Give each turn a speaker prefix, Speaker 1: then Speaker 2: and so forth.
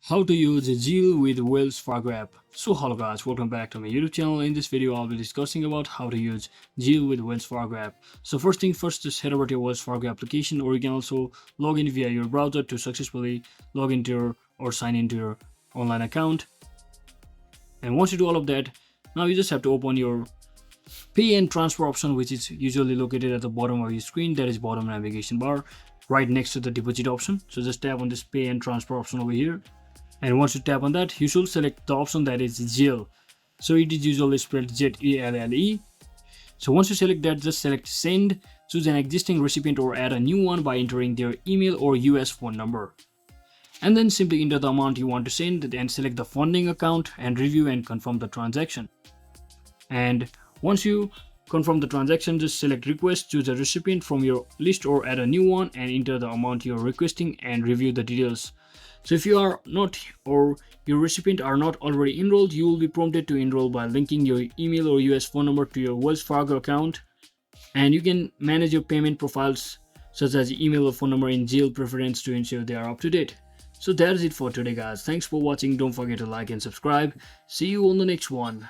Speaker 1: How to use Zelle with Wells Fargo app. So hello guys, welcome back to my YouTube channel. In this video I'll be discussing about how to use Zelle with Wells Fargo app. So first thing first, just head over to your Wells Fargo application, or you can also log in via your browser to successfully log into your or sign into your online account. And once you do all of that, now you just have to open your pay and transfer option, which is usually located at the bottom of your screen. That is bottom navigation bar right next to the deposit option. So just tap on this pay and transfer option over here. And once you tap on that, you should select the option that is Zelle. So it is usually spelled Z-E-L-L-E. So once you select that, just select send, choose an existing recipient or add a new one by entering their email or US phone number. And then simply enter the amount you want to send and select the funding account and review and confirm the transaction. And once you confirm the transaction, just select request, choose a recipient from your list or add a new one and enter the amount you're requesting and review the details. So if you are not or your recipient are not already enrolled, you will be prompted to enroll by linking your email or US phone number to your Wells Fargo account. And you can manage your payment profiles such as email or phone number in Zelle preference to ensure they are up to date. So that is it for today guys. Thanks for watching. Don't forget to like and subscribe. See you on the next one.